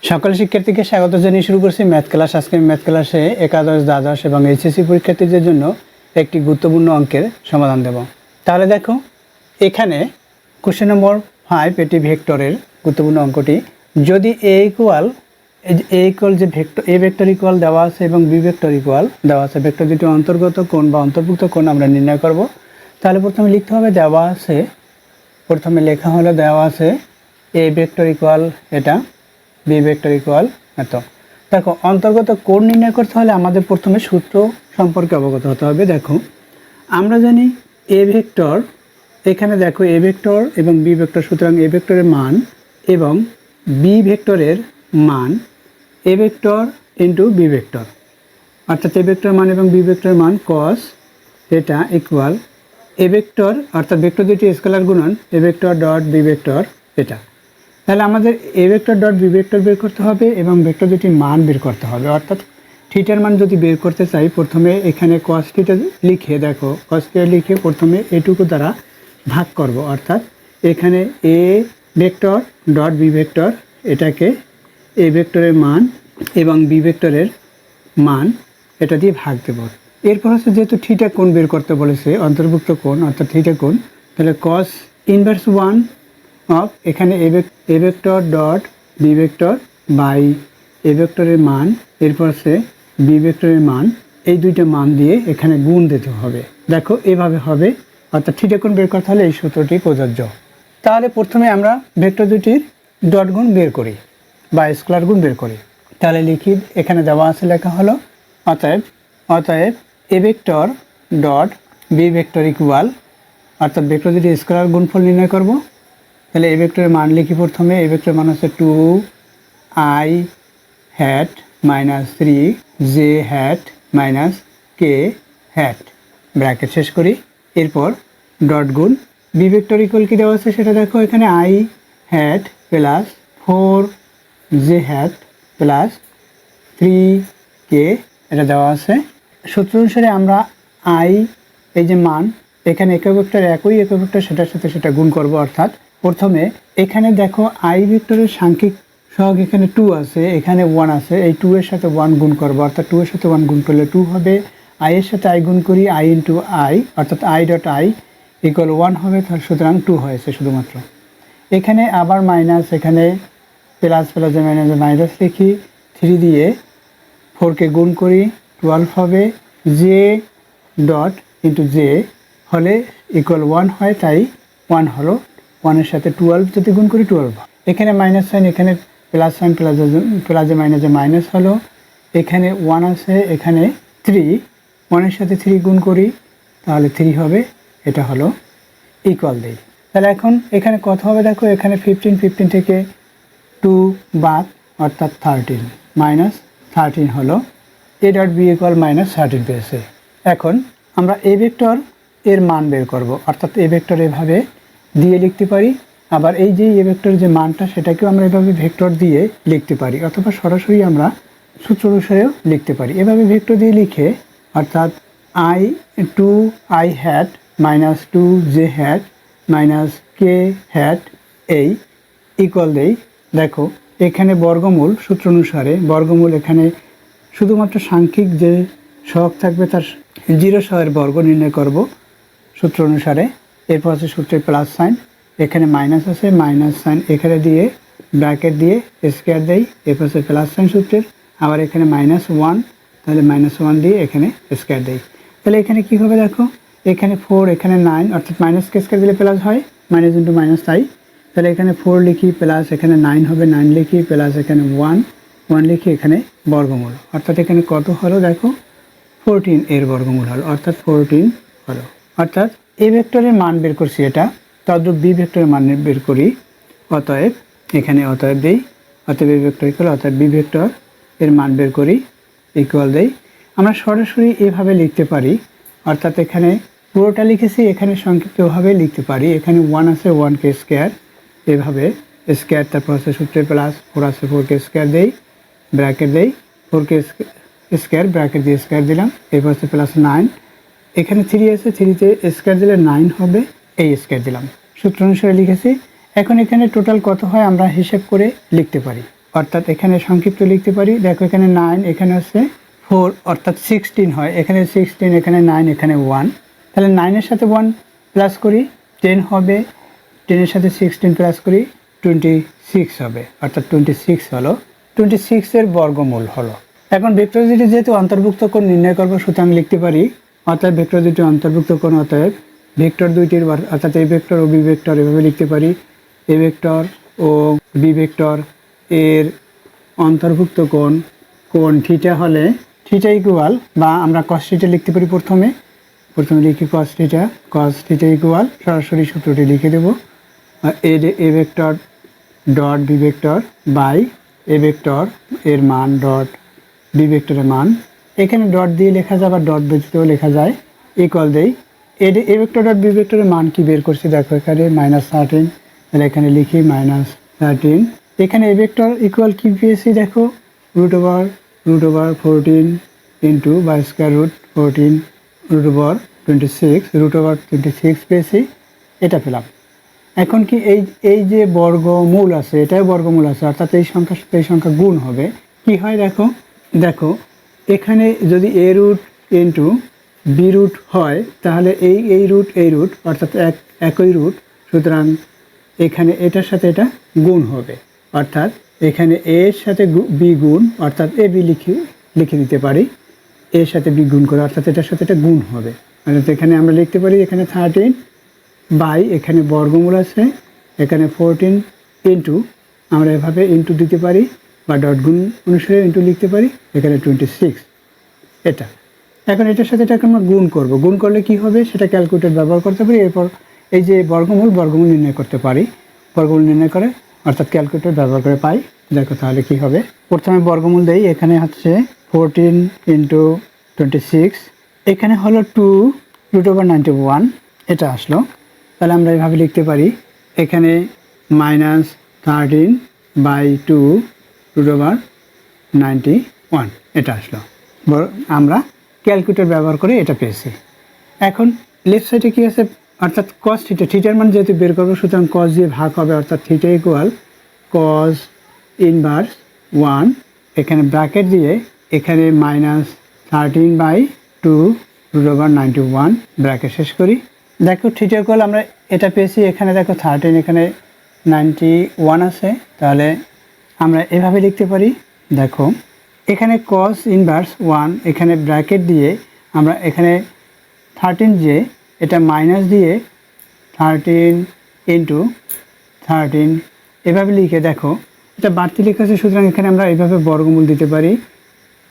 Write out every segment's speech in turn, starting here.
সকল শিক্ষার্থীকে স্বাগত জানিয়ে শুরু করছি ম্যাথ ক্লাস। আজকে ম্যাথ ক্লাসে একাদশ, দ্বাদশ এবং এইচএসসি পরীক্ষার্থীদের জন্য একটি গুরুত্বপূর্ণ অঙ্কের সমাধান দেব। তাহলে দেখো, এখানে কোশ্চেন নম্বর 5 এটি ভেক্টরের গুরুত্বপূর্ণ অঙ্কটি। যদি এ ইকুয়াল যে ভেক্টর এ ভেক্টর ইকুয়াল দেওয়া আছে এবং বি ভেক্টর ইকুয়াল দেওয়া আছে, ভেক্টর দুটি অন্তর্গত কোণ বা অন্তর্ভুক্ত কোণ আমরা নির্ণয় করব। তাহলে প্রথমে লিখতে হবে দেওয়া আছে, প্রথমে লেখা হলো দেওয়া আছে এ ভেক্টর ইকুয়াল এটা, বি ভেক্টর ইকুয়াল এত। দেখো, অন্তর্গত কোণ নির্ণয় করতে হলে আমাদের প্রথমে সূত্র সম্পর্কে অবগত হতে হবে। দেখো, আমরা জানি এ ভেক্টর, এখানে দেখো এ ভেক্টর এবং বি ভেক্টর, সুতরাং এ ভেক্টরের মান এবং বি ভেক্টরের মান A vector into B vector, অর্থাৎ এ ভেক্টরের মান এবং বি ভেক্টরের মান কস এটা ইকুয়াল এ ভেক্টর, অর্থাৎ ভেক্টর দুটি স্কেলার গুণন A vector dot B vector এটা। তাহলে আমাদের A vector dot B vector বের করতে হবে এবং ভেক্টর দুটির মান বের করতে হবে। অর্থাৎ থিটার মান যদি বের করতে চাই, প্রথমে এখানে কস থিটা লিখে, দেখো কস থিটা লিখে প্রথমে এটুকু দ্বারা ভাগ করব। অর্থাৎ এখানে A vector dot B vector, এটাকে এ ভেক্টরের মান এবং বি ভেক্টরের মান এটা দিয়ে ভাগ দেব। এরপর হচ্ছে যেহেতু থিটা কোণ বের করতে বলেছে, অন্তর্ভুক্ত কোণ অর্থাৎ থিটা কোণ, তাহলে কস ইনভার্স 1 অফ এখানে A vector dot B vector by A ভেক্টরের মান, এরপর সে বি ভেক্টরের মান, এই দুইটা মান দিয়ে এখানে গুণ দিতে হবে। দেখো এভাবে হবে, অর্থাৎ থিটা কোণ বের করতে হলে এই সূত্রটি প্রযোজ্য। তাহলে প্রথমে আমরা ভেক্টর দুটির ডট গুণ বের করি বা স্কেলার গুণ বের করি। তাহলে লিখি, এখানে দেওয়া আছে, লেখা হলো অতএব A vector dot B vector equal, অর্থাৎ ভেক্টর দুটি স্কেলার গুণফল নির্ণয় করব। তাহলে এ ভেক্টরের মান লিখি, প্রথমে এ ভেক্টরের মান হচ্ছে 2i hat minus 3j hat minus k hat, bracket শেষ করি। এরপর ডট গুণ বি ভেক্টর ইকুয়াল কি দেওয়া আছে সেটা দেখো, এখানে i hat plus 4j hat plus 3k এটা দেওয়া আছে। সূত্র অনুসারে আমরা i এই যে মান, এখানে একক ভেক্টর একই একক ভেক্টর সেটার সাথে সেটা গুণ করব। অর্থাৎ প্রথমে এখানে দেখো আই ভেক্টরের সাংখ্যিক সহগ এখানে 2 আছে, এখানে 1 আছে, এই 2 এর সাথে 1 গুণ করব। অর্থাৎ 2 এর সাথে 1 গুণ করলে 2 হবে, i এর সাথে i গুণ করি, i ইন্টু i, অর্থাৎ i ডট i ইকুয়াল 1 হবে, তাহলে সুতরাং 2 হয়েছে শুধুমাত্র। এখানে আবার মাইনাস, এখানে প্লাস প্লাসে মাইনাসে মাইনাস লিখি, 3 দিয়ে 4কে গুণ করি 12 হবে, j ডট ইন্টু j হলে ইকুয়াল 1 হয়, তাই 1 হলো, 1 এর সাথে 12 যদি গুণ করি 12। এখানে মাইনাস সাইন, এখানে প্লাস সাইন, প্লাসে মাইনাসে মাইনাস হলো, এখানে 1 আছে, এখানে 3, 1 এর সাথে 3 গুণ করি তাহলে 3 হবে, এটা হলো ইকুয়াল দেই। তাহলে এখন এখানে কত হবে দেখো, এখানে 15 থেকে 2 বাদ, অর্থাৎ 13 মাইনাস 13 হলো, A dot B equal minus 13 পেয়েছে। এখন আমরা এ ভেক্টর এর মান বের করব। অর্থাৎ এ ভেক্টর এভাবে দিয়ে লিখতে পারি, আবার এই যে এ ভেক্টর যে মানটা সেটাকেও আমরা এভাবে ভেক্টর দিয়ে লিখতে পারি, অথবা সরাসরি আমরা সূত্র অনুসারেও লিখতে পারি। এভাবে ভেক্টর দিয়ে লিখে, অর্থাৎ i hat minus 2j hat minus k hat এই ইকুয়াল দেই। দেখো এখানে বর্গমূল, সূত্র অনুসারে বর্গমূল, এখানে শুধুমাত্র সাংখ্যিক যে সহগ থাকবে তার 0 সহের বর্গ নির্ণয় করব সূত্র অনুসারে। এরপর আছে সূত্রের প্লাস সাইন, এখানে মাইনাস আছে, মাইনাস সাইন এখানে দিয়ে ব্র্যাকেট দিয়ে স্কোয়ার দেই, এরপর আছে প্লাস সাইন সূত্রের, আবার এখানে -1, তাহলে -1 দিয়ে এখানে স্কোয়ার দেই। তাহলে এখানে কী হবে দেখো, এখানে 4, এখানে 9, অর্থাৎ মাইনাসকে স্কোয়ার দিলে প্লাস হয়, মাইনাস ইন্টু মাইনাস, তাই তাহলে এখানে 4 লিখি, প্লাস এখানে 9 হবে, 9 লিখি, প্লাস এখানে 1 লিখি, এখানে বর্গমূল, অর্থাৎ এখানে কত হলো দেখো 14 এর বর্গমূল হলো, অর্থাৎ 14 হলো। অর্থাৎ এ ভেক্টরের মান বের করছি এটা, তদ্রূপ বি ভেক্টরের মান বের করি। অতএব এখানে অতএব দেই, অতএব এ ভেক্টর ইকুয়াল, অতএব বি ভেক্টর এর মান বের করি ইকুয়াল দেই। আমরা সরাসরি এভাবে লিখতে পারি, অর্থাৎ এখানে পুরোটা লিখেছি, এখানে সংক্ষিপ্তভাবে লিখতে পারি। এখানে 1 আছে, 1কে স্কোয়ার, এভাবে স্কোয়ার, তারপর আছে সূত্রে প্লাস 4 আছে, 4কে স্কোয়ার দেই, ব্র্যাকেট দেই, 4কে স্কোয়ার ব্র্যাকেট দিয়ে স্কোয়ার দিলাম, এরপর আছে প্লাস 9, এখানে 3 আছে, 3তে স্কোয়ার দিলে 9 হবে, এই স্কোয়ার দিলাম, সূত্র অনুসারে লিখেছি। এখন এখানে টোটাল কত হয় আমরা হিসেব করে লিখতে পারি। অর্থাৎ এখানে সংক্ষিপ্ত লিখতে পারি। দেখো এখানে 9, এখানে হচ্ছে 4, অর্থাৎ 16 হয়। এখানে 16, এখানে 9, এখানে 1। তাহলে 9-এর সাথে 1 প্লাস করি 10 হবে, 10-এর সাথে 16 প্লাস করি 26 হবে, অর্থাৎ 26 হলো 26-এর বর্গমূল হলো। এখন ভেক্টর দুটি যেহেতু অন্তর্ভুক্ত কোণ নির্ণয় করবো, সুতরাং লিখতে পারি অতএব ভেক্টর দুটি অন্তর্ভুক্ত কোণ, অতএব ভেক্টর দুইটির অর্থাৎ এ ভেক্টর ও বি ভেক্টর এভাবে লিখতে পারি। এ ভেক্টর ও বি ভেক্টর এর অন্তর্ভুক্ত কোণ থিটা হলে থিটা ইকুয়াল, বা আমরা কস থিটা লিখতে পারি। প্রথমে লিখি কস থিটা ইকুয়াল, সরাসরি সূত্রটি লিখে দেব, A vector dot B vector by A vector এর মান ডট বি ভেক্টরের মান। এখানে ডট দিয়ে লেখা যায় বা ডট ব্যতীতও লেখা যায়, ইকুয়াল দেই এ ভেক্টর ডট বি ভেক্টরের মান কি বের করছি দেখো এখানে -13, তাহলে এখানে লিখি -13। এখানে এ ভেক্টর ইকুয়াল কি পেয়েছি দেখো রুট ওভার 14 ইন্টু বা স্কোয়ার রুট 14 রুট ওভার 26 পেয়েছি, এটা পেলাম। এখন কি এই যে বর্গমূল আছে, এটাই বর্গমূল আছে, অর্থাৎ এই সংখ্যা গুণ হবে। কি হয় দেখো এখানে যদি এ রুট ইন্টু বি রুট হয়, তাহলে এই রুট অর্থাৎ একই রুট, সুতরাং এখানে এটার সাথে এটা গুণ হবে, অর্থাৎ এখানে এর সাথে বি গুণ, অর্থাৎ এ বি লিখে দিতে পারি, এর সাথে বি গুণ করে, অর্থাৎ এটার সাথে এটা গুণ হবে। অর্থাৎ এখানে আমরা লিখতে পারি এখানে 13 বাই এখানে বর্গমূল আছে, এখানে 14 ইন্টু, আমরা এভাবে ইন্টু দিতে পারি বা ডট গুণ অনুসারে ইন্টু লিখতে পারি, এখানে 26 এটা। এখন এটার সাথে এটাকে আমরা গুণ করব, গুণ করলে কি হবে সেটা ক্যালকুলেটর ব্যবহার করতে পারি। এরপর এই যে বর্গমূল নির্ণয় করতে পারি, বর্গমূল নির্ণয় করে অর্থাৎ ক্যালকুলেটর ব্যবহার করে পাই। দেখো তাহলে কি হবে, প্রথমে বর্গমূল দেই, এখানে হচ্ছে 14 ইন্টু 26, এখানে হলো 2 রুট ওভার 91, এটা আসলো। তাহলে আমরা এভাবে লিখতে পারি, এখানে -13 বাই 2 রুট ওভার 91, এটা আসলো। আমরা ক্যালকুলেটর ব্যবহার করে এটা পেয়েছি। এখন লেফট সাইডে কি আছে, অর্থাৎ কস থিটার মান যেহেতু বের করবো, সুতরাং কস দিয়ে ভাগ হবে, অর্থাৎ থিটা ইকুয়াল কস ইনভার্স 1, এখানে ব্র্যাকেট দিয়ে এখানে -13 বাই 2 রুট ওভার 91, ব্র্যাকেট শেষ করি। দেখো থিটা ইকুয়াল আমরা এটা পেয়েছি, এখানে দেখো 13, এখানে 91 আছে, তাহলে আমরা এভাবে লিখতে পারি। দেখো এখানে কস ইনভার্স 1, এখানে ব্র্যাকেট দিয়ে আমরা এখানে 13 যে এটা মাইনাস দিয়ে 13 ইন্টু 13 এভাবে লিখে, দেখো এটা বাড়তি লেখা আছে, সুতরাং এখানে আমরা এইভাবে বর্গমূল দিতে পারি।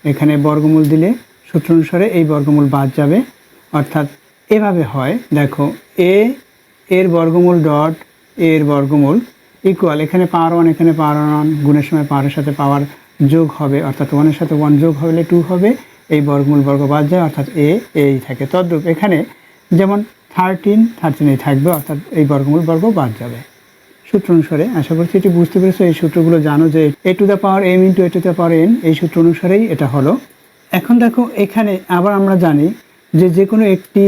এখানে বর্গমূল দিলে সূত্র অনুসারে এই বর্গমূল বাদ যাবে, অর্থাৎ এভাবে হয়। দেখো এর বর্গমূল ডট এর বর্গমূল ইকুয়াল, এখানে পাওয়ার 1, এখানে পাওয়ার 1, গুণের সময় পাওয়ারের সাথে পাওয়ার যোগ হবে, অর্থাৎ 1-এর সাথে 1 যোগ হলে 2 হবে, এই বর্গমূল বর্গ বাদ যায়, অর্থাৎ এই থাকে। তদ্রূপ এখানে যেমন 13 থাকবে, অর্থাৎ এই বর্গমূল বর্গ বাদ যাবে সূত্র অনুসারে। আশা করছি এটি বুঝতে পেরেছো। এই সূত্রগুলো জানো যে a to the power m into a to the power n, এই সূত্র অনুসারেই এটা হলো। এখন দেখো এখানে আবার আমরা জানি যে কোনো একটি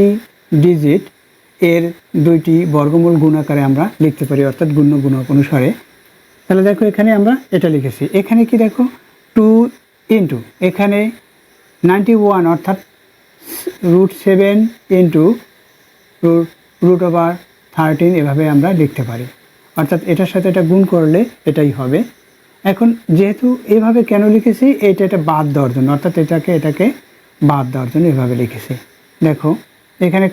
ডিজিট এর দুইটি বর্গমূল গুণ আকারে আমরা লিখতে পারি, অর্থাৎ গুণক অনুসারে। তাহলে দেখো এখানে আমরা এটা লিখেছি, এখানে কি দেখো 2 ইন্টু এখানে 91, অর্থাৎ √7 ইন্টু রুট ওভার 13, এভাবে আমরা লিখতে পারি, অর্থাৎ এটার সাথে এটা গুণ করলে এটাই হবে। এখন যেহেতু এভাবে কেন লিখেছি, এটা বাদ দেওয়ার জন্য, অর্থাৎ এটাকে বাদ দেওয়ার জন্য এভাবে লিখেছি। দেখো এখানে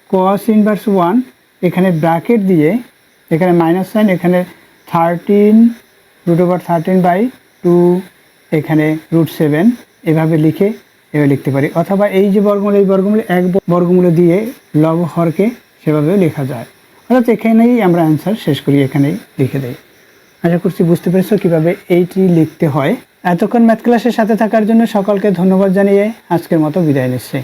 cos ইনভার্স 1, এখানে ব্র্যাকেট দিয়ে এখানে মাইনাস সাইন, এখানে 13 রুট ওভার 13 বাই 2, এখানে √7 এভাবে লিখতে পারি। অথবা এই যে বর্গমূল, এই বর্গমূল এক বর্গমূল দিয়ে লব হরকে সেভাবেও লেখা যায়, অর্থাৎ এখানেই আমরা অ্যান্সার শেষ করি, এখানেই লিখে দেই। আশা করছি বুঝতে পেরেছো কীভাবে এইটি লিখতে হয়। এতক্ষণ ম্যাথ ক্লাসের সাথে থাকার জন্য সকলকে ধন্যবাদ জানিয়ে আজকের মতো বিদায় নিচ্ছি।